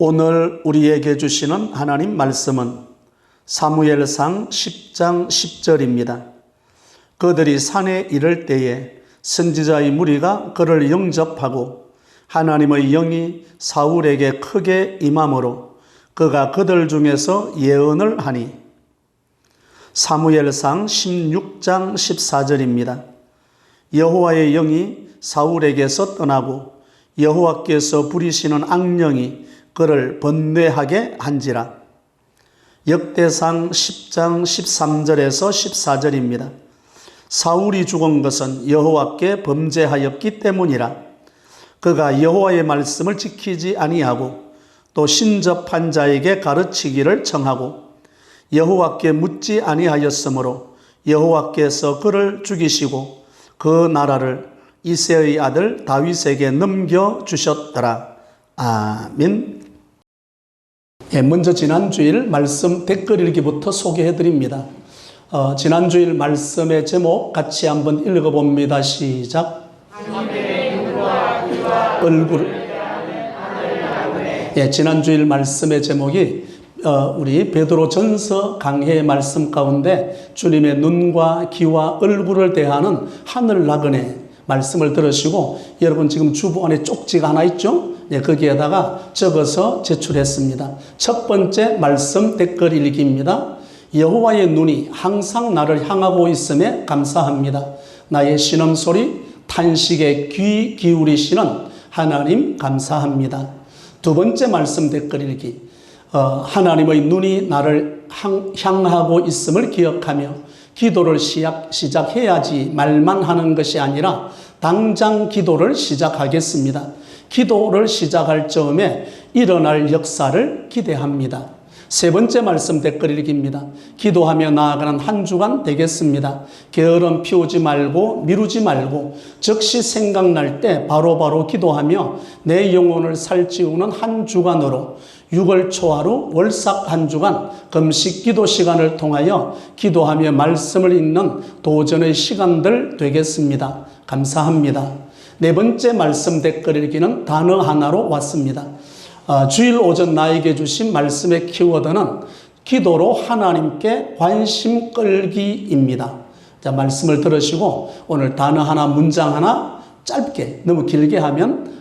오늘 우리에게 주시는 하나님 말씀은 사무엘상 10장 10절입니다. 그들이 산에 이를 때에 선지자의 무리가 그를 영접하고 하나님의 영이 사울에게 크게 임함으로 그가 그들 중에서 예언을 하니. 사무엘상 16장 14절입니다. 여호와의 영이 사울에게서 떠나고 여호와께서 부리시는 악령이 그를 번뇌하게 한지라. 역대상 10장 13절에서 14절입니다. 사울이 죽은 것은 여호와께 범죄하였기 때문이라. 그가 여호와의 말씀을 지키지 아니하고 또 신접한 자에게 가르치기를 청하고 여호와께 묻지 아니하였으므로 여호와께서 그를 죽이시고 그 나라를 이새의 아들 다윗에게 넘겨주셨더라. 아멘. 먼저 지난주일 말씀 댓글 읽기부터 소개해드립니다. 지난주일 말씀의 제목 같이 한번 읽어봅니다. 시작. 지난주일 말씀의 제목이 우리 베드로전서 강해의 말씀 가운데 주님의 눈과 귀와 얼굴을 대하는 하늘 나그네 말씀을 들으시고, 여러분 지금 주보 안에 쪽지가 하나 있죠? 거기에다가 적어서 제출했습니다. 첫 번째 말씀 댓글 읽기입니다. 여호와의 눈이 항상 나를 향하고 있음에 감사합니다. 나의 신음소리 탄식에 귀 기울이시는 하나님 감사합니다. 두 번째 말씀 댓글 읽기. 하나님의 눈이 나를 향하고 있음을 기억하며 기도를 시작해야지 말만 하는 것이 아니라 당장 기도를 시작하겠습니다. 기도를 시작할 즈음에 일어날 역사를 기대합니다. 세 번째 말씀 댓글 읽기입니다. 기도하며 나아가는 한 주간 되겠습니다. 게으름 피우지 말고 미루지 말고 즉시 생각날 때 바로바로 기도하며 내 영혼을 살찌우는 한 주간으로 6월 초하루 월삭 한 주간 금식 기도 시간을 통하여 기도하며 말씀을 읽는 도전의 시간들 되겠습니다. 감사합니다. 네 번째 말씀 댓글 읽기는 단어 하나로 왔습니다. 주일 오전 나에게 주신 말씀의 키워드는 기도로 하나님께 관심 끌기입니다. 자, 말씀을 들으시고 오늘 단어 하나, 문장 하나 짧게, 너무 길게 하면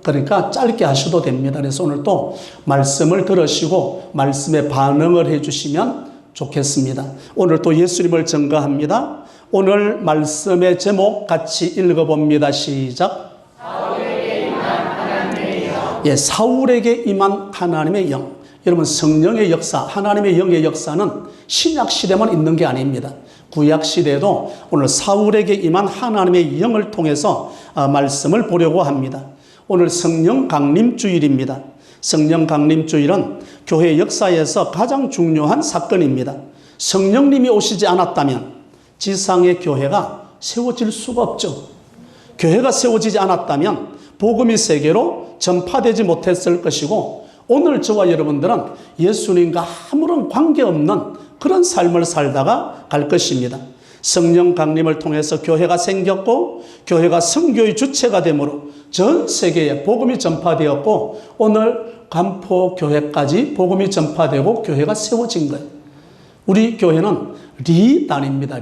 그러니까 짧게 하셔도 됩니다. 그래서 오늘 또 말씀을 들으시고 말씀에 반응을 해주시면 좋겠습니다. 오늘 또 예수님을 증거합니다. 오늘 말씀의 제목 같이 읽어봅니다. 시작. 사울에게 임한 하나님의 영. 사울에게 임한 하나님의 영. 여러분, 성령의 역사, 하나님의 영의 역사는 신약 시대만 있는 게 아닙니다. 구약 시대도 오늘 사울에게 임한 하나님의 영을 통해서 말씀을 보려고 합니다. 오늘 성령 강림 주일입니다. 성령 강림 주일은 교회 역사에서 가장 중요한 사건입니다. 성령님이 오시지 않았다면 지상의 교회가 세워질 수가 없죠. 교회가 세워지지 않았다면 복음이 세계로 전파되지 못했을 것이고, 오늘 저와 여러분들은 예수님과 아무런 관계없는 그런 삶을 살다가 갈 것입니다. 성령 강림을 통해서 교회가 생겼고 교회가 선교의 주체가 되므로 전 세계에 복음이 전파되었고, 오늘 간포교회까지 복음이 전파되고 교회가 세워진 거예요. 우리 교회는 리단입니다.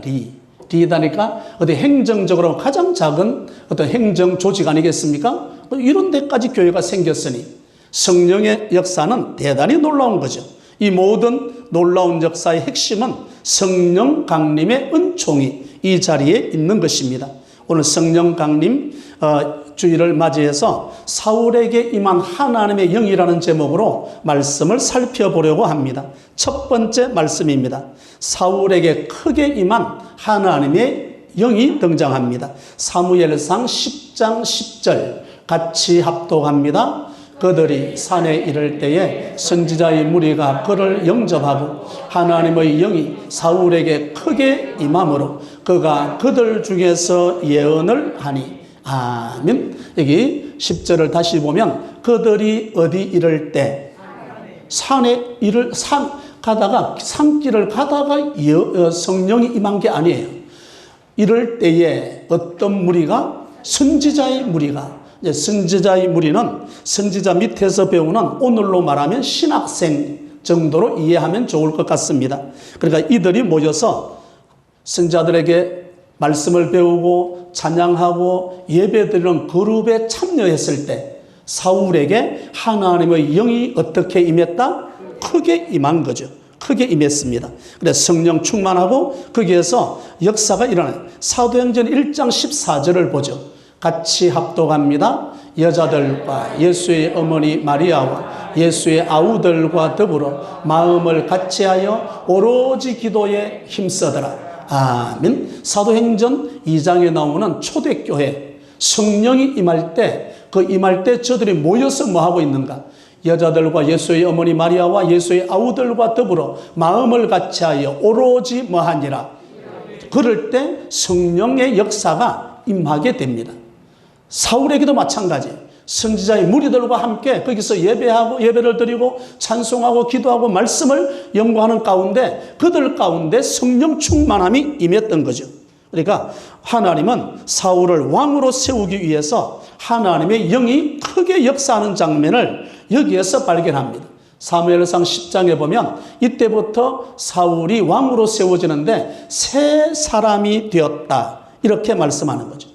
리단이니까 어디 행정적으로 가장 작은 어떤 행정 조직 아니겠습니까? 이런 데까지 교회가 생겼으니 성령의 역사는 대단히 놀라운 거죠. 이 모든 놀라운 역사의 핵심은 성령 강림의 은총이 이 자리에 있는 것입니다. 오늘 성령 강림 주일을 맞이해서 사울에게 임한 하나님의 영이라는 제목으로 말씀을 살펴보려고 합니다. 첫 번째 말씀입니다. 사울에게 크게 임한 하나님의 영이 등장합니다. 사무엘상 10장 10절 같이 합독합니다. 그들이 산에 이를 때에 선지자의 무리가 그를 영접하고 하나님의 영이 사울에게 크게 임함으로 그가 그들 중에서 예언을 하니. 아멘. 여기 10절을 다시 보면 그들이 어디 이를 때 산에 가다가 산길을 가다가 성령이 임한 게 아니에요. 이럴 때에 어떤 무리가, 선지자의 무리가 이제 선지자의 무리는 선지자 밑에서 배우는 오늘로 말하면 신학생 정도로 이해하면 좋을 것 같습니다. 그러니까 이들이 모여서 선지자들에게 말씀을 배우고 찬양하고 예배드리는 그룹에 참여했을 때 사울에게 하나님의 영이 어떻게 임했다? 크게 임한 거죠. 크게 임했습니다. 그래서 성령 충만하고 거기에서 역사가 일어나요. 사도행전 1장 14절을 보죠. 같이 합독합니다. 여자들과 예수의 어머니 마리아와 예수의 아우들과 더불어 마음을 같이하여 오로지 기도에 힘쓰더라. 아멘. 사도행전 2장에 나오는 초대교회 성령이 임할 때 저들이 모여서 뭐 하고 있는가? 여자들과 예수의 어머니 마리아와 예수의 아우들과 더불어 마음을 같이하여 오로지 뭐하니라. 그럴 때 성령의 역사가 임하게 됩니다. 사울에게도 마찬가지. 선지자의 무리들과 함께 거기서 예배하고 예배를 드리고 찬송하고 기도하고 말씀을 연구하는 가운데 그들 가운데 성령 충만함이 임했던 거죠. 그러니까 하나님은 사울을 왕으로 세우기 위해서 하나님의 영이 크게 역사하는 장면을 여기에서 발견합니다. 사무엘상 10장에 보면 이때부터 사울이 왕으로 세워지는데 새 사람이 되었다 이렇게 말씀하는 거죠.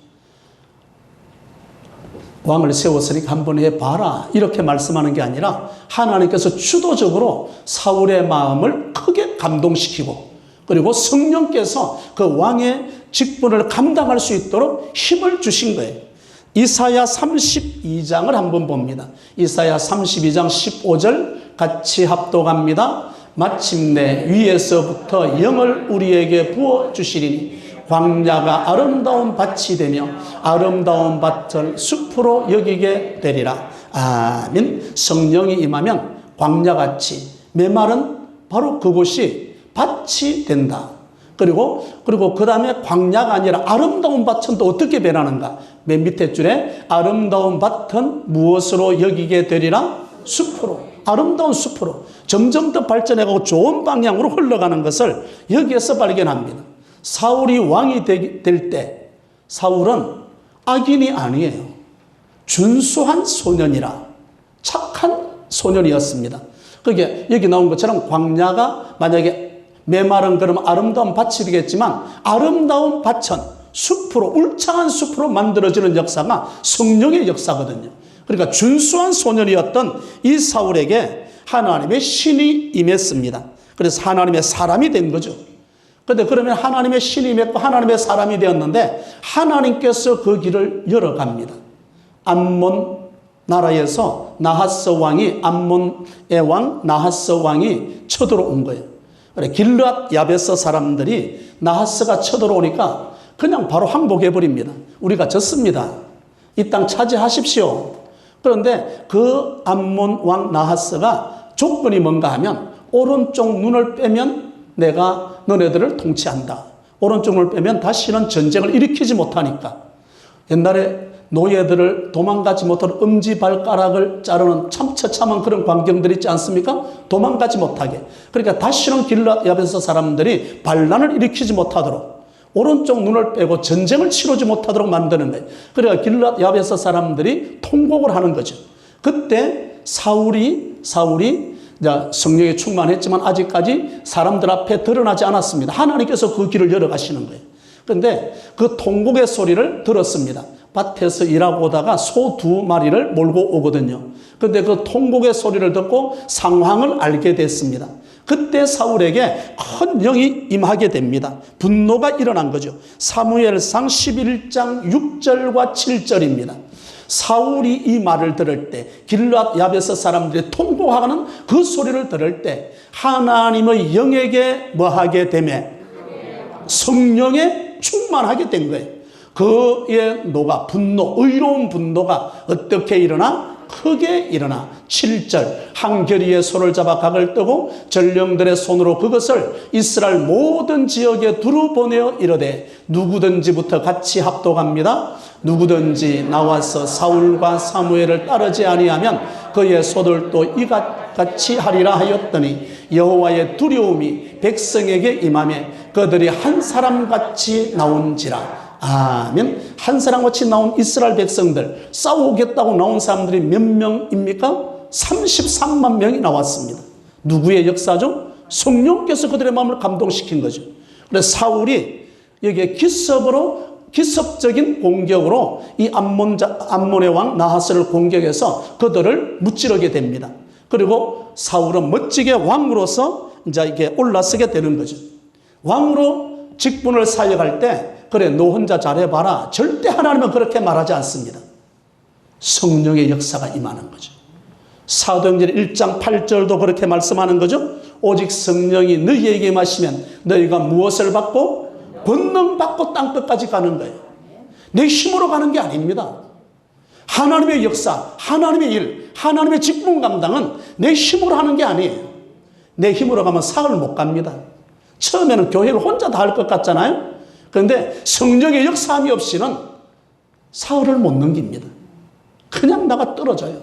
왕을 세웠으니까 한번 해봐라 이렇게 말씀하는 게 아니라 하나님께서 주도적으로 사울의 마음을 크게 감동시키고 그리고 성령께서 그 왕의 직분을 감당할 수 있도록 힘을 주신 거예요. 이사야 32장을 한번 봅니다. 이사야 32장 15절 같이 합독합니다. 마침내 위에서부터 영을 우리에게 부어주시리니 광야가 아름다운 밭이 되며 아름다운 밭을 숲으로 여기게 되리라. 아멘. 성령이 임하면 광야같이 메마른 바로 그곳이 밭이 된다. 그리고 그 다음에 광야가 아니라 아름다운 밭은 또 어떻게 변하는가? 맨 밑에 줄에 아름다운 밭은 무엇으로 여기게 되리라? 숲으로. 아름다운 숲으로. 점점 더 발전해가고 좋은 방향으로 흘러가는 것을 여기에서 발견합니다. 사울이 왕이 될 때 사울은 악인이 아니에요. 준수한 소년이라 착한 소년이었습니다. 그게 여기 나온 것처럼 광야가 만약에 메마른 그러면 아름다운 밭이 되겠지만 아름다운 밭은 숲으로 울창한 숲으로 만들어지는 역사가 성령의 역사거든요. 그러니까 준수한 소년이었던 이 사울에게 하나님의 신이 임했습니다. 그래서 하나님의 사람이 된 거죠. 그런데 그러면 하나님의 신이 임했고 하나님의 사람이 되었는데 하나님께서 그 길을 열어갑니다. 암몬 나라에서 나하스 왕이 암몬의 왕 나하스 왕이 쳐들어온 거예요. 그래 길르앗 야베스 사람들이 나하스가 쳐들어오니까 그냥 바로 항복해버립니다. 우리가 졌습니다. 이 땅 차지하십시오. 그런데 그 암몬 왕 나하스가 조건이 뭔가 하면 오른쪽 눈을 빼면 내가 너네들을 통치한다. 오른쪽 눈을 빼면 다시는 전쟁을 일으키지 못하니까. 옛날에 노예들을 도망가지 못하는 엄지발가락을 자르는 참 처참한 그런 광경들이 있지 않습니까? 도망가지 못하게. 그러니까 다시는 길르앗 야베스 사람들이 반란을 일으키지 못하도록 오른쪽 눈을 빼고 전쟁을 치르지 못하도록 만드는 거예요. 그러니까 길르앗 야베스 사람들이 통곡을 하는 거죠. 그때 사울이 성령에 충만했지만 아직까지 사람들 앞에 드러나지 않았습니다. 하나님께서 그 길을 열어가시는 거예요. 그런데 그 통곡의 소리를 들었습니다. 밭에서 일하고 오다가 소 2마리를 몰고 오거든요. 그런데 그 통곡의 소리를 듣고 상황을 알게 됐습니다. 그때 사울에게 큰 영이 임하게 됩니다. 분노가 일어난 거죠. 사무엘상 11장 6절과 7절입니다. 사울이 이 말을 들을 때 길르앗 야베스 사람들이 통곡하는 그 소리를 들을 때 하나님의 영에게 뭐하게 되며 성령에 충만하게 된 거예요. 그의 노가 분노, 의로운 분노가 어떻게 일어나? 크게 일어나. 7절 한결이의 손을 잡아 각을 뜨고 전령들의 손으로 그것을 이스라엘 모든 지역에 두루 보내어 이르되 누구든지부터 같이 합독합니다. 누구든지 나와서 사울과 사무엘을 따르지 아니하면 그의 소들도 이같이 하리라 하였더니 여호와의 두려움이 백성에게 임하며 그들이 한 사람같이 나온지라. 아멘. 한 사람같이 나온 이스라엘 백성들, 싸우겠다고 나온 사람들이 몇 명입니까? 33만 명이 나왔습니다. 누구의 역사죠? 성령께서 그들의 마음을 감동시킨 거죠. 그래서 사울이 여기에 기습적인 공격으로 이 암몬의 왕 나하스를 공격해서 그들을 무찌르게 됩니다. 그리고 사울은 멋지게 왕으로서 이제 이게 올라서게 되는 거죠. 왕으로 직분을 사역할 때, 그래, 너 혼자 잘해봐라, 절대 하나님은 그렇게 말하지 않습니다. 성령의 역사가 임하는 거죠. 사도행전 1장 8절도 그렇게 말씀하는 거죠. 오직 성령이 너희에게 임하시면 너희가 무엇을 받고? 권능 받고 땅끝까지 가는 거예요. 내 힘으로 가는 게 아닙니다. 하나님의 역사, 하나님의 일, 하나님의 직분 감당은 내 힘으로 하는 게 아니에요. 내 힘으로 가면 사흘 못 갑니다. 처음에는 교회를 혼자 다 할 것 같잖아요. 그런데 성령의 역사함이 없이는 사흘을 못 넘깁니다. 그냥 나가 떨어져요.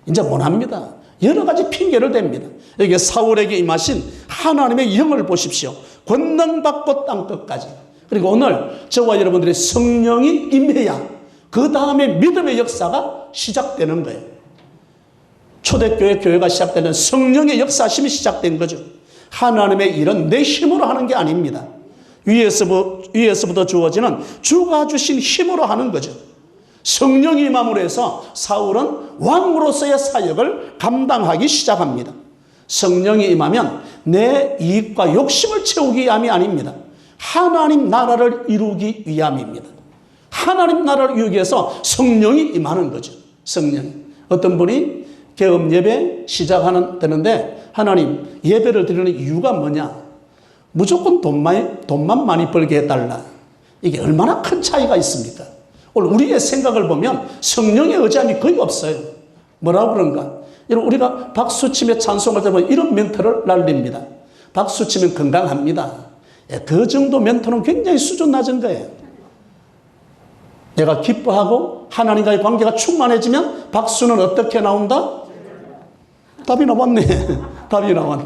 이제 못 합니다. 여러 가지 핑계를 댑니다. 여기 사울에게 임하신 하나님의 영을 보십시오. 권능 받고 땅끝까지. 그리고 오늘 저와 여러분들의 성령이 임해야 그 다음에 믿음의 역사가 시작되는 거예요. 초대교회 교회가 시작되는 성령의 역사심이 시작된 거죠. 하나님의 일은 내 힘으로 하는 게 아닙니다. 위에서부터 주어지는 주가 주신 힘으로 하는 거죠. 성령이 임함으로 해서 사울은 왕으로서의 사역을 감당하기 시작합니다. 성령이 임하면 내 이익과 욕심을 채우기 위함이 아닙니다. 하나님 나라를 이루기 위함입니다. 하나님 나라를 이루기 위해서 성령이 임하는 거죠. 성령이. 어떤 분이 개업 예배 되는데 하나님 예배를 드리는 이유가 뭐냐? 무조건 돈만 많이 벌게 해달라. 이게 얼마나 큰 차이가 있습니까? 오늘 우리의 생각을 보면 성령의 의지함이 거의 없어요. 뭐라고 그런가? 우리가 박수치며 찬송할 때 보면 이런 멘트를 날립니다. 박수치면 건강합니다. 그 정도 멘트는 굉장히 수준 낮은 거예요. 내가 기뻐하고 하나님과의 관계가 충만해지면 박수는 어떻게 나온다? 답이 나왔네. 답이 나왔네.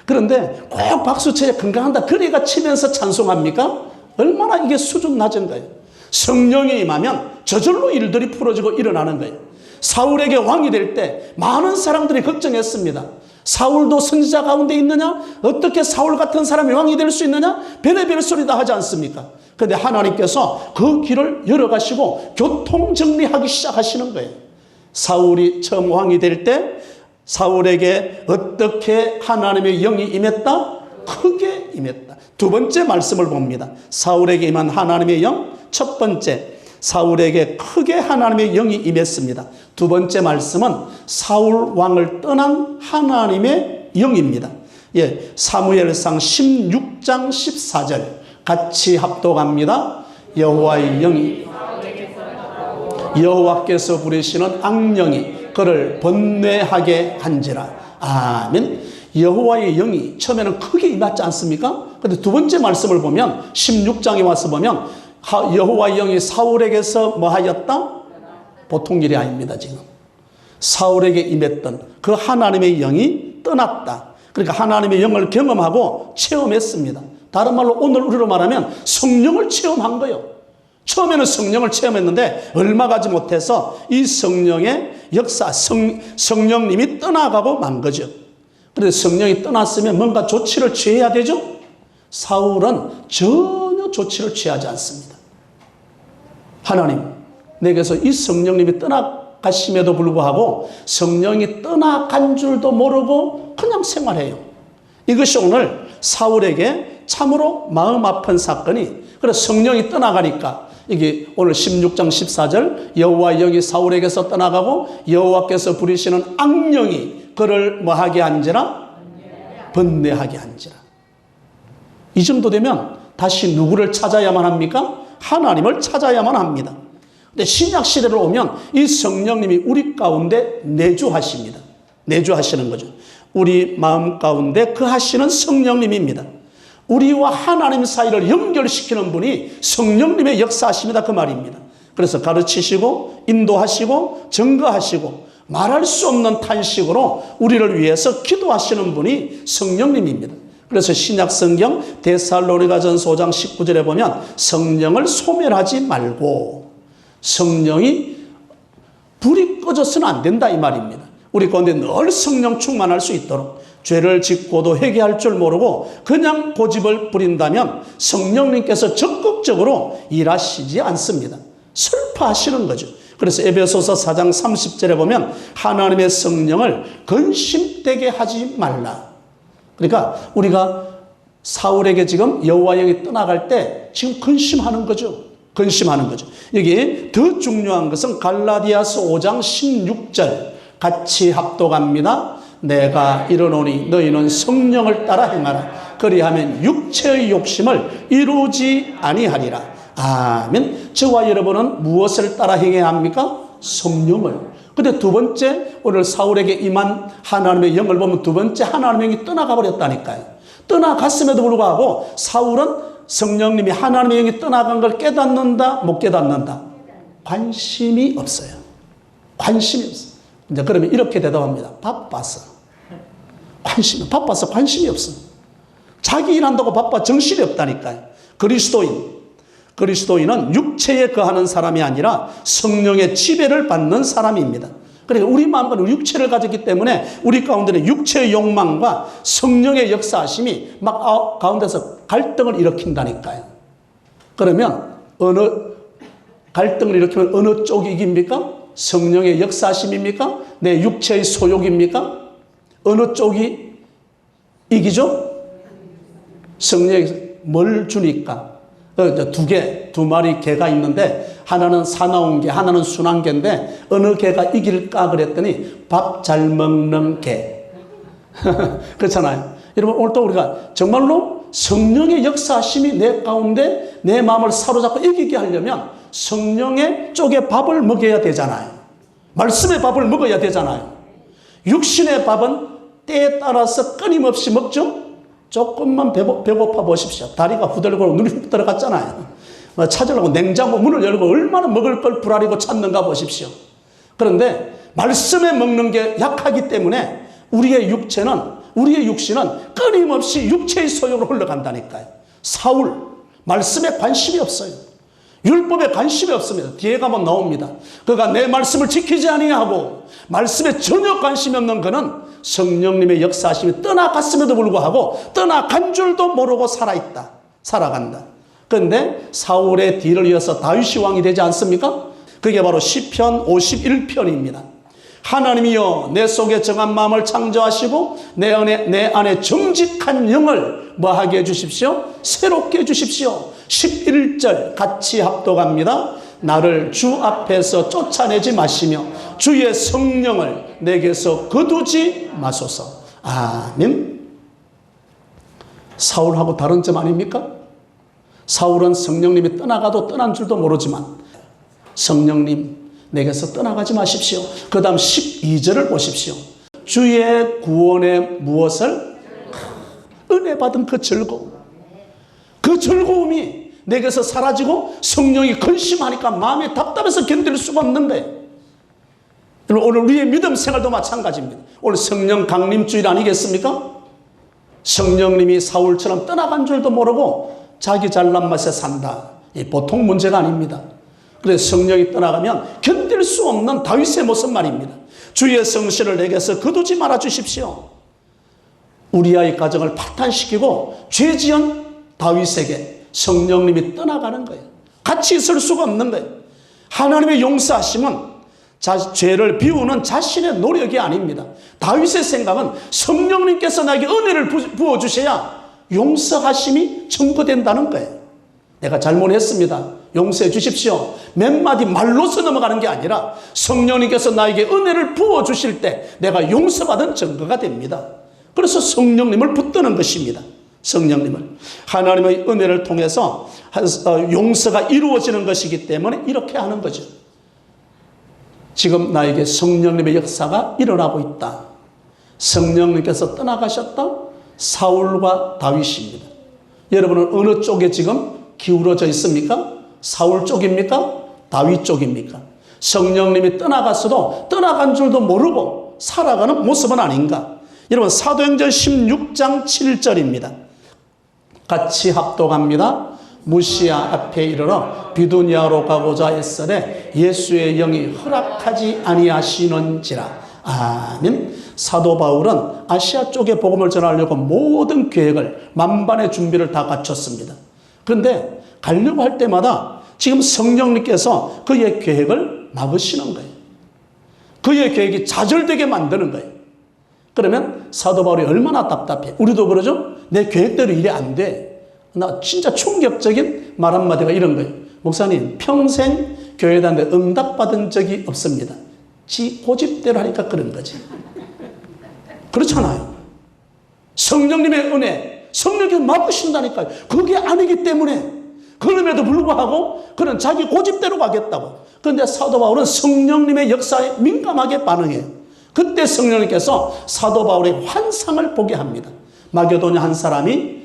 그런데 꼭 박수쳐야 건강한다. 그래가 치면서 찬송합니까? 얼마나 이게 수준 낮은 거예요. 성령이 임하면 저절로 일들이 풀어지고 일어나는 거예요. 사울에게 왕이 될 때 많은 사람들이 걱정했습니다. 사울도 선지자 가운데 있느냐? 어떻게 사울 같은 사람이 왕이 될 수 있느냐? 별의별 소리 다 하지 않습니까? 그런데 하나님께서 그 길을 열어가시고 교통정리하기 시작하시는 거예요. 사울이 처음 왕이 될 때 사울에게 어떻게 하나님의 영이 임했다? 크게 임했다. 두 번째 말씀을 봅니다. 사울에게 임한 하나님의 영. 첫 번째, 사울에게 크게 하나님의 영이 임했습니다. 두 번째 말씀은 사울 왕을 떠난 하나님의 영입니다. 사무엘상 16장 14절 같이 합독합니다. 여호와의 영이 여호와께서 부르시는 악령이 그를 번뇌하게 한지라. 아멘. 여호와의 영이 처음에는 크게 임하지 않습니까? 그런데 두 번째 말씀을 보면 16장에 와서 보면 여호와의 영이 사울에게서 뭐 하였다? 보통 일이 아닙니다. 지금 사울에게 임했던 그 하나님의 영이 떠났다. 그러니까 하나님의 영을 경험하고 체험했습니다. 다른 말로 오늘 우리로 말하면 성령을 체험한 거예요. 처음에는 성령을 체험했는데 얼마 가지 못해서 이 성령의 역사, 성령님이 떠나가고 만 거죠. 그래서 성령이 떠났으면 뭔가 조치를 취해야 되죠. 사울은 전혀 조치를 취하지 않습니다. 하나님, 내게서 이 성령님이 떠나가심에도 불구하고 성령이 떠나간 줄도 모르고 그냥 생활해요. 이것이 오늘 사울에게 참으로 마음 아픈 사건이, 그래서 성령이 떠나가니까 이게 오늘 16장 14절 여호와의 영이 사울에게서 떠나가고 여호와께서 부리시는 악령이 그를 뭐하게 한지라? 번뇌하게 한지라. 이 정도 되면 다시 누구를 찾아야만 합니까? 하나님을 찾아야만 합니다. 근데 신약 시대로 오면 이 성령님이 우리 가운데 내주하십니다. 내주하시는 거죠. 우리 마음 가운데 그 하시는 성령님입니다. 우리와 하나님 사이를 연결시키는 분이 성령님의 역사하십니다. 그 말입니다. 그래서 가르치시고 인도하시고 증거하시고 말할 수 없는 탄식으로 우리를 위해서 기도하시는 분이 성령님입니다. 그래서 신약 성경 데살로니가전서 5장 19절에 보면 성령을 소멸하지 말고, 성령이 불이 꺼져서는 안 된다 이 말입니다. 우리 가운데 늘 성령 충만할 수 있도록, 죄를 짓고도 회개할 줄 모르고 그냥 고집을 부린다면 성령님께서 적극적으로 일하시지 않습니다. 슬퍼하시는 거죠. 그래서 에베소서 4장 30절에 보면 하나님의 성령을 근심되게 하지 말라. 그러니까 우리가 사울에게 지금 여호와 영이 떠나갈 때 지금 근심하는 거죠. 근심하는 거죠. 여기 더 중요한 것은 갈라디아서 5장 16절 같이 합독합니다. 내가 이르노니 너희는 성령을 따라 행하라. 그리하면 육체의 욕심을 이루지 아니하리라. 아멘. 저와 여러분은 무엇을 따라 행해야 합니까? 성령을. 근데 두 번째, 오늘 사울에게 임한 하나님의 영을 보면 두 번째 하나님의 영이 떠나가 버렸다니까요. 떠나갔음에도 불구하고 사울은 성령님이, 하나님의 영이 떠나간 걸 깨닫는다, 못 깨닫는다? 관심이 없어요. 관심이 없어요. 이제 그러면 이렇게 대답합니다. 바빠서. 바빠서 관심이 없어. 자기 일한다고 바빠 정신이 없다니까요. 그리스도인은 육체에 거하는 사람이 아니라 성령의 지배를 받는 사람입니다. 그러니까 우리 마음과 육체를 가졌기 때문에 우리 가운데는 육체의 욕망과 성령의 역사하심이 막 가운데서 갈등을 일으킨다니까요. 그러면 갈등을 일으키면 어느 쪽이 이깁니까? 성령의 역사하심입니까? 내 육체의 소욕입니까? 어느 쪽이 이기죠? 성령이 뭘 주니까? 두 마리 개가 있는데 하나는 사나운 개, 하나는 순한 개인데 어느 개가 이길까 그랬더니 밥 잘 먹는 개. 그렇잖아요. 여러분, 오늘 또 우리가 정말로 성령의 역사하심이 내 가운데 내 마음을 사로잡고 이기게 하려면 성령의 쪽에 밥을 먹여야 되잖아요. 말씀의 밥을 먹어야 되잖아요. 육신의 밥은 때에 따라서 끊임없이 먹죠. 조금만 배고파 보십시오. 다리가 후들고 눈이 훅 들어갔잖아요. 찾으려고 냉장고 문을 열고 얼마나 먹을 걸 불아리고 찾는가 보십시오. 그런데 말씀에 먹는 게 약하기 때문에 우리의 육신은 끊임없이 육체의 소욕으로 흘러간다니까요. 사울, 말씀에 관심이 없어요. 율법에 관심이 없습니다. 뒤에 가면 나옵니다. 그가 내 말씀을 지키지 아니하고 말씀에 전혀 관심이 없는 그는 성령님의 역사하심이 떠나갔음에도 불구하고 떠나간 줄도 모르고 살아간다. 그런데 사울의 뒤를 이어서 다윗이 왕이 되지 않습니까? 그게 바로 시편 51편입니다. 하나님이여 내 속에 정한 마음을 창조하시고 내 안에 정직한 영을 뭐하게 해주십시오? 새롭게 해주십시오. 11절 같이 합독합니다. 나를 주 앞에서 쫓아내지 마시며 주의 성령을 내게서 거두지 마소서. 아멘. 사울하고 다른 점 아닙니까? 사울은 성령님이 떠나가도 떠난 줄도 모르지만 성령님 내게서 떠나가지 마십시오. 그 다음 12절을 보십시오. 주의 구원에 무엇을? 은혜 받은 그 즐거움. 그 즐거움이 내게서 사라지고 성령이 근심하니까 마음이 답답해서 견딜 수가 없는데, 오늘 우리의 믿음 생활도 마찬가지입니다. 오늘 성령 강림주일 아니겠습니까? 성령님이 사울처럼 떠나간 줄도 모르고 자기 잘난 맛에 산다. 이 보통 문제가 아닙니다. 그래서 성령이 떠나가면 견딜 수 없는 다윗의 모습 말입니다. 주의 성실을 내게서 거두지 말아 주십시오. 우리아의 가정을 파탄시키고 죄지은 다윗에게 성령님이 떠나가는 거예요. 같이 있을 수가 없는 거예요. 하나님의 용서하심은 죄를 비우는 자신의 노력이 아닙니다. 다윗의 생각은 성령님께서 나에게 은혜를 부어주셔야 용서하심이 청구된다는 거예요. 내가 잘못했습니다. 용서해 주십시오. 몇 마디 말로서 넘어가는 게 아니라 성령님께서 나에게 은혜를 부어주실 때 내가 용서받은 증거가 됩니다. 그래서 성령님을 붙드는 것입니다. 성령님을. 하나님의 은혜를 통해서 용서가 이루어지는 것이기 때문에 이렇게 하는 거죠. 지금 나에게 성령님의 역사가 일어나고 있다. 성령님께서 떠나가셨다. 사울과 다윗입니다. 여러분은 어느 쪽에 지금 기울어져 있습니까? 사울 쪽입니까? 다윗 쪽입니까? 성령님이 떠나갔어도 떠나간 줄도 모르고 살아가는 모습은 아닌가? 여러분 사도행전 16장 7절입니다. 같이 합독합니다. 무시아 앞에 이르러 비두니아로 가고자 했으되 예수의 영이 허락하지 아니하시는지라. 아멘. 사도 바울은 아시아 쪽에 복음을 전하려고 모든 계획을 만반의 준비를 다 갖췄습니다. 그런데 가려고 할 때마다 지금 성령님께서 그의 계획을 막으시는 거예요. 그의 계획이 좌절되게 만드는 거예요. 그러면 사도 바울이 얼마나 답답해. 우리도 그러죠? 내 계획대로 일이 안 돼. 나 진짜 충격적인 말 한마디가 이런 거예요. 목사님, 평생 교회 다니는데 응답받은 적이 없습니다. 지 고집대로 하니까 그런 거지. 그렇잖아요. 성령님의 은혜, 성령께서 막으신다니까요. 그게 아니기 때문에. 그럼에도 불구하고 그는 자기 고집대로 가겠다고. 그런데 사도 바울은 성령님의 역사에 민감하게 반응해요. 그때 성령님께서 사도 바울의 환상을 보게 합니다. 마게도냐 한 사람이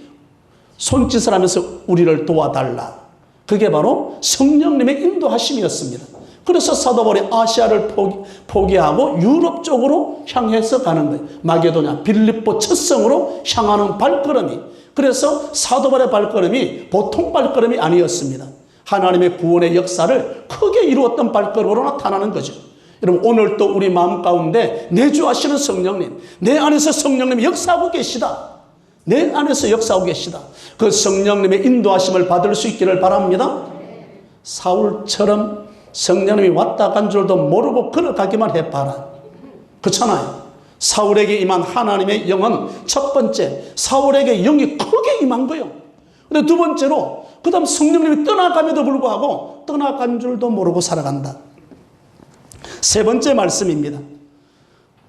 손짓을 하면서 우리를 도와달라. 그게 바로 성령님의 인도하심이었습니다. 그래서 사도 바울이 아시아를 포기하고 유럽 쪽으로 향해서 가는 거예요. 마게도냐, 빌립보 첫 성으로 향하는 발걸음이. 그래서 사도 바울의 발걸음이 보통 발걸음이 아니었습니다. 하나님의 구원의 역사를 크게 이루었던 발걸음으로 나타나는 거죠. 여러분, 오늘 또 우리 마음 가운데 내주하시는 성령님, 내 안에서 성령님이 역사하고 계시다. 내 안에서 역사하고 계시다. 그 성령님의 인도하심을 받을 수 있기를 바랍니다. 사울처럼 성령님이 왔다 간 줄도 모르고 걸어가기만 해봐라. 그렇잖아요. 사울에게 임한 하나님의 영은 첫 번째, 사울에게 영이 크게 임한 거예요. 근데 두 번째로, 그 다음 성령님이 떠나감에도 불구하고 떠나간 줄도 모르고 살아간다. 세 번째 말씀입니다.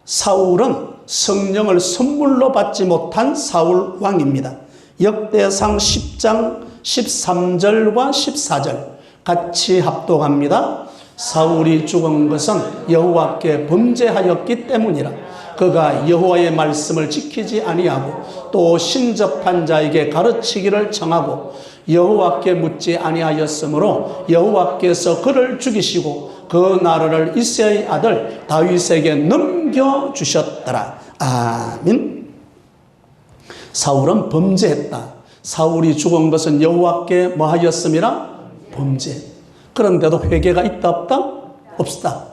사울은 성령을 선물로 받지 못한 사울 왕입니다. 역대상 10장 13절과 14절 같이 합독합니다. 사울이 죽은 것은 여호와께 범죄하였기 때문이라. 그가 여호와의 말씀을 지키지 아니하고 또 신접한 자에게 가르치기를 청하고 여호와께 묻지 아니하였으므로 여호와께서 그를 죽이시고 그 나라를 이새의 아들 다윗에게 넘겨주셨더라. 아멘. 사울은 범죄했다. 사울이 죽은 것은 여호와께 뭐하였음이라? 범죄. 그런데도 회개가 있다 없다? 없다.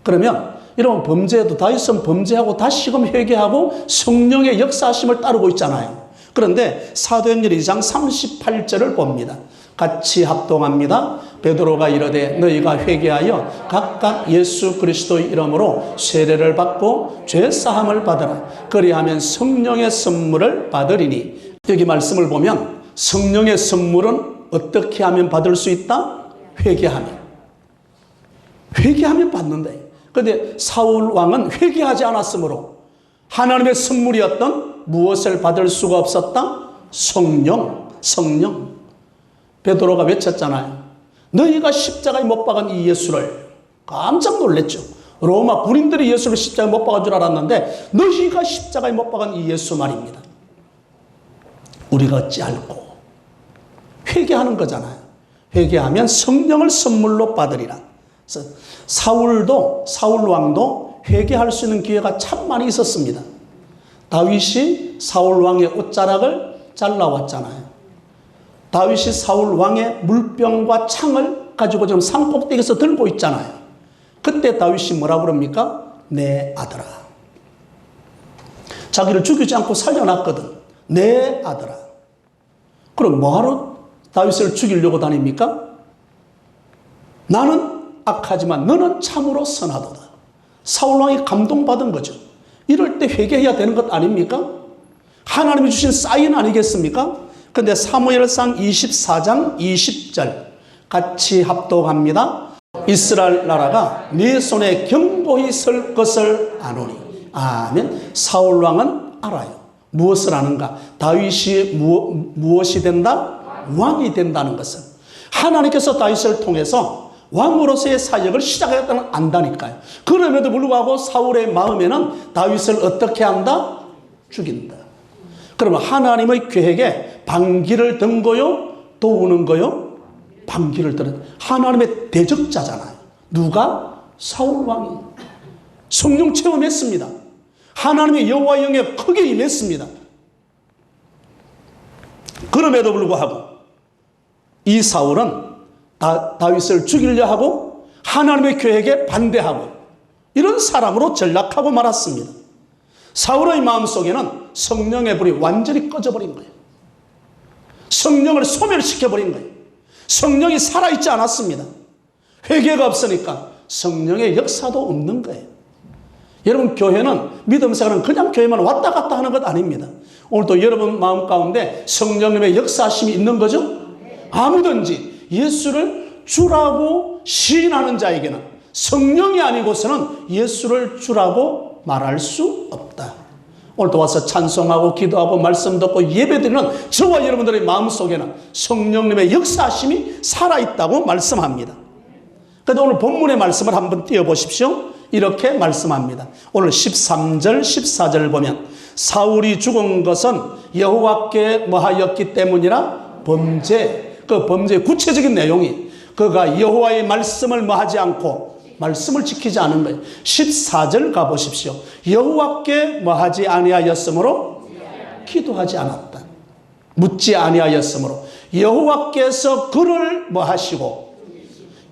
그러면 이런 범죄에도 다윗은 범죄하고 다시금 회개하고 성령의 역사하심을 따르고 있잖아요. 그런데 사도행전 2장 38절을 봅니다. 같이 합동합니다. 베드로가 이르되 너희가 회개하여 각각 예수 그리스도의 이름으로 세례를 받고 죄사함을 받으라. 그리하면 성령의 선물을 받으리니. 여기 말씀을 보면 성령의 선물은 어떻게 하면 받을 수 있다? 회개하면. 회개하면 받는다. 그런데 사울 왕은 회개하지 않았으므로 하나님의 선물이었던 무엇을 받을 수가 없었다? 성령. 베드로가 외쳤잖아요. 너희가 십자가에 못 박은 이 예수를. 깜짝 놀랐죠. 로마 군인들이 예수를 십자가에 못 박은 줄 알았는데 너희가 십자가에 못 박은 이 예수 말입니다. 우리가 어찌 알고 회개하는 거잖아요. 회개하면 성령을 선물로 받으리라. 그래서 사울 왕도 회개할 수 있는 기회가 참 많이 있었습니다. 다윗이 사울 왕의 옷자락을 잘라왔잖아요. 다윗이 사울 왕의 물병과 창을 가지고 지금 산꼭대기에서 들고 있잖아요. 그때 다윗이 뭐라 그럽니까? 내 아들아. 자기를 죽이지 않고 살려놨거든. 내 아들아. 그럼 뭐하러 다윗을 죽이려고 다닙니까? 나는 악하지만 너는 참으로 선하도다. 사울 왕이 감동받은 거죠. 이럴 때 회개해야 되는 것 아닙니까? 하나님이 주신 사인 아니겠습니까? 그런데 사무엘상 24장 20절 같이 합독합니다. 이스라엘 나라가 네 손에 견고히 설 것을 아노니. 아멘. 사울 왕은 알아요. 무엇을 아는가? 다윗이 무엇이 된다? 왕이 된다는 것을. 하나님께서 다윗을 통해서 왕으로서의 사역을 시작했다는 안다니까요. 그럼에도 불구하고 사울의 마음에는 다윗을 어떻게 한다? 죽인다. 그러면 하나님의 계획에 반기를 든 거요? 도우는 거요? 반기를 드는 하나님의 대적자잖아요. 누가? 사울 왕이. 성령 체험했습니다. 하나님의 여호와 영에 크게 임했습니다. 그럼에도 불구하고 이 사울은 다윗을 죽이려 하고 하나님의 계획에 반대하고 이런 사람으로 전락하고 말았습니다. 사울의 마음속에는 성령의 불이 완전히 꺼져버린 거예요. 성령을 소멸시켜버린 거예요. 성령이 살아있지 않았습니다. 회개가 없으니까 성령의 역사도 없는 거예요. 여러분, 교회는 믿음 생활은 그냥 교회만 왔다 갔다 하는 것 아닙니다. 오늘도 여러분 마음 가운데 성령님의 역사하심이 있는 거죠? 아무든지 예수를 주라고 시인하는 자에게는 성령이 아니고서는 예수를 주라고 말할 수 없다. 오늘도 와서 찬송하고 기도하고 말씀 듣고 예배드리는 저와 여러분들의 마음속에는 성령님의 역사하심이 살아있다고 말씀합니다. 그런데 오늘 본문의 말씀을 한번 띄워보십시오. 이렇게 말씀합니다. 오늘 13절 14절 보면 사울이 죽은 것은 여호와께 뭐하였기 때문이라 범죄, 그 범죄의 구체적인 내용이 그가 여호와의 말씀을 뭐하지 않고 말씀을 지키지 않은 거예요. 14절 가보십시오. 여호와께 뭐하지 아니하였으므로 기도하지 않았다. 묻지 아니하였으므로 여호와께서 그를 뭐하시고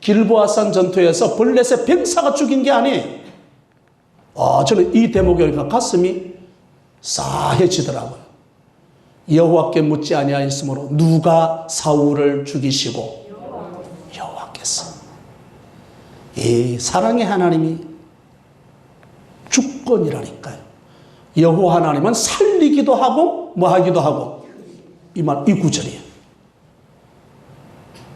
길보아산 전투에서 블레셋 병사가 죽인 게 아니에요. 저는 이 대목에 보니까 가슴이 싸해지더라고요. 여호와께 묻지 아니하였으므로 누가 사울을 죽이시고 여호와께서. 이 사랑의 하나님이 주권이라니까요. 여호와 하나님은 살리기도 하고 뭐하기도 하고 이 구절이에요.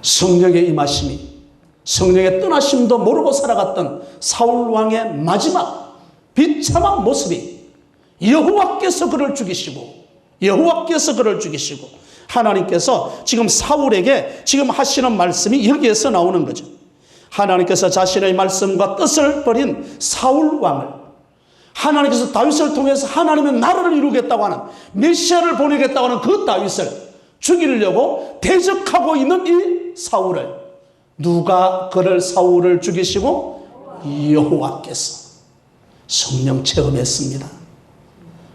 성령의 임하심이, 성령의 떠나심도 모르고 살아갔던 사울 왕의 마지막 비참한 모습이 여호와께서 그를 죽이시고 여호와께서 그를 죽이시고 하나님께서 지금 사울에게 지금 하시는 말씀이 여기에서 나오는 거죠. 하나님께서 자신의 말씀과 뜻을 버린 사울 왕을 하나님께서 다윗을 통해서 하나님의 나라를 이루겠다고 하는 메시아를 보내겠다고 하는 그 다윗을 죽이려고 대적하고 있는 이 사울을 누가 그를 사울을 죽이시고 여호와께서. 성령 체험했습니다.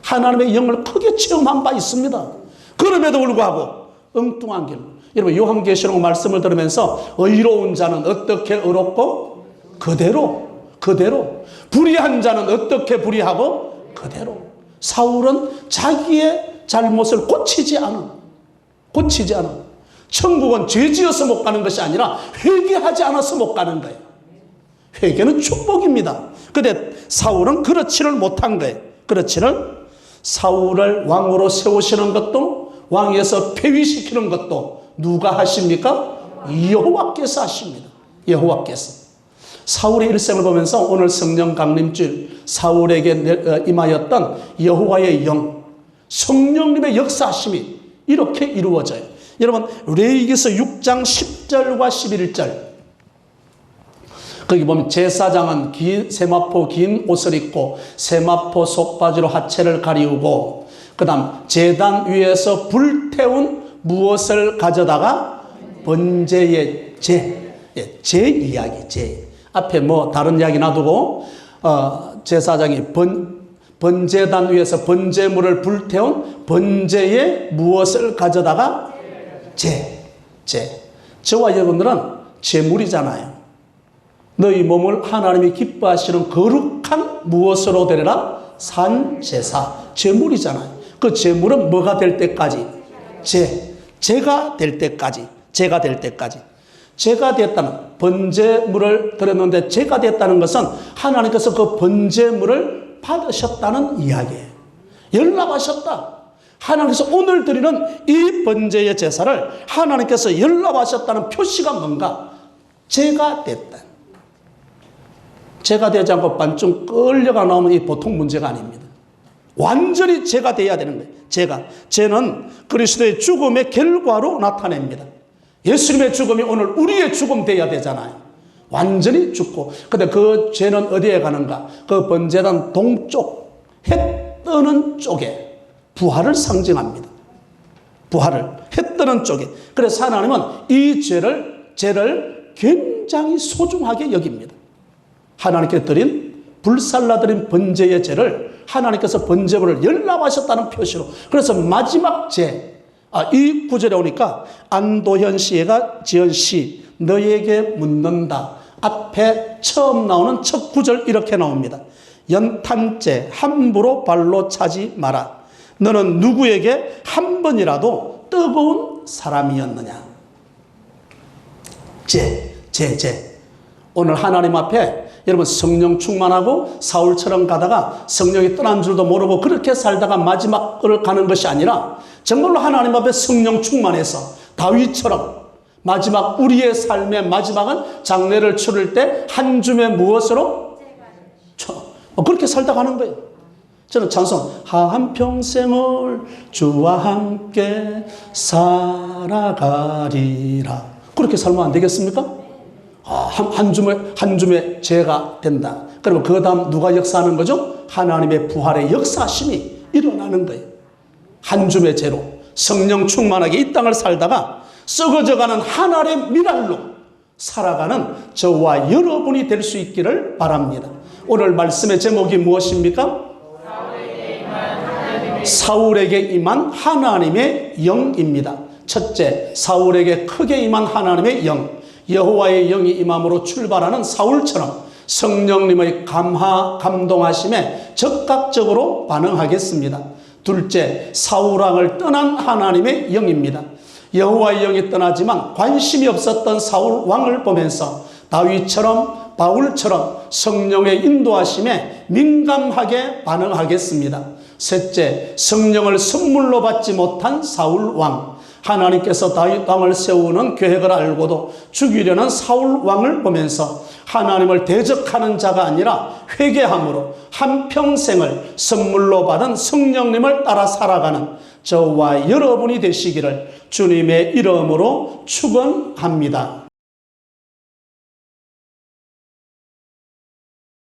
하나님의 영을 크게 체험한 바 있습니다. 그럼에도 불구하고 엉뚱한 길. 여러분, 요한계시록 말씀을 들으면서 의로운 자는 어떻게 의롭고 그대로 불의한 자는 어떻게 불의하고 그대로. 사울은 자기의 잘못을 고치지 않아. 천국은 죄지어서 못 가는 것이 아니라 회개하지 않아서 못 가는 거예요. 회개는 축복입니다. 그런데 사울은 그렇지를 못한 거예요. 그렇지를 사울을 왕으로 세우시는 것도 왕에서 폐위시키는 것도 누가 하십니까? 여호와께서 하십니다. 여호와께서. 사울의 일생을 보면서 오늘 성령 강림주일 사울에게 임하였던 여호와의 영, 성령님의 역사하심이 이렇게 이루어져요. 여러분, 레위기서 6장 10절과 11절 거기 보면 제사장은 세마포 긴 옷을 입고 세마포 속바지로 하체를 가리우고 그 다음 제단 위에서 불태운 무엇을 가져다가 번제의 제 이야기, 앞에 뭐 다른 이야기 놔두고 제사장이 번제단 위에서 번제물을 불태운 번제의 무엇을 가져다가 저와 여러분들은 제물이잖아요. 너희 몸을 하나님이 기뻐하시는 거룩한 무엇으로 드려라? 산제사, 제물이잖아요. 그 제물은 뭐가 될 때까지? 제가 될 때까지. 제가 됐다는, 번제물을 드렸는데 제가 됐다는 것은 하나님께서 그 번제물을 받으셨다는 이야기예요. 연락하셨다. 하나님께서 오늘 드리는 이 번제의 제사를 하나님께서 연락하셨다는 표시가 뭔가? 제가 됐다. 제가 되지 않고 반쯤 끌려가 나오면 이 보통 문제가 아닙니다. 완전히 제가 돼야 되는 거예요. 죄는 그리스도의 죽음의 결과로 나타냅니다. 예수님의 죽음이 오늘 우리의 죽음 돼야 되잖아요. 완전히 죽고. 근데 그 죄는 어디에 가는가? 그 번제단 동쪽 해 뜨는 쪽에 부활을 상징합니다. 해 뜨는 쪽에. 그래서 하나님은 이 죄를 굉장히 소중하게 여깁니다. 하나님께 드린 불살라드린 번제의 죄를 하나님께서 번제물을 연락하셨다는 표시로. 그래서 마지막 죄, 이 구절에 오니까 안도현 씨가 지은 시 너에게 묻는다 앞에 처음 나오는 첫 구절 이렇게 나옵니다. 연탄재 함부로 발로 차지 마라. 너는 누구에게 한 번이라도 뜨거운 사람이었느냐. 오늘 하나님 앞에 여러분 성령 충만하고 사울처럼 가다가 성령이 떠난 줄도 모르고 그렇게 살다가 마지막을 가는 것이 아니라 정말로 하나님 앞에 성령 충만해서 다윗처럼 마지막 우리의 삶의 마지막은 장례를 치를 때 한 줌의 무엇으로? 그렇게 살다 가는 거예요. 저는 찬송 한평생을 주와 함께 살아가리라 그렇게 살면 안 되겠습니까? 한 줌의 죄가 된다. 그러면 그 다음 누가 역사하는 거죠? 하나님의 부활의 역사심이 일어나는 거예요. 한 줌의 죄로 성령 충만하게 이 땅을 살다가 썩어져가는 하나님의 미랄로 살아가는 저와 여러분이 될 수 있기를 바랍니다. 오늘 말씀의 제목이 무엇입니까? 사울에게 임한 하나님의 영입니다. 첫째, 사울에게 크게 임한 하나님의 영. 여호와의 영이 임함으로 출발하는 사울처럼 성령님의 감동하심에 적극적으로 반응하겠습니다. 둘째, 사울왕을 떠난 하나님의 영입니다. 여호와의 영이 떠나지만 관심이 없었던 사울왕을 보면서 다윗처럼 바울처럼 성령의 인도하심에 민감하게 반응하겠습니다. 셋째, 성령을 선물로 받지 못한 사울왕. 하나님께서 다윗 왕을 세우는 계획을 알고도 죽이려는 사울 왕을 보면서 하나님을 대적하는 자가 아니라 회개함으로 한평생을 선물로 받은 성령님을 따라 살아가는 저와 여러분이 되시기를 주님의 이름으로 축원합니다.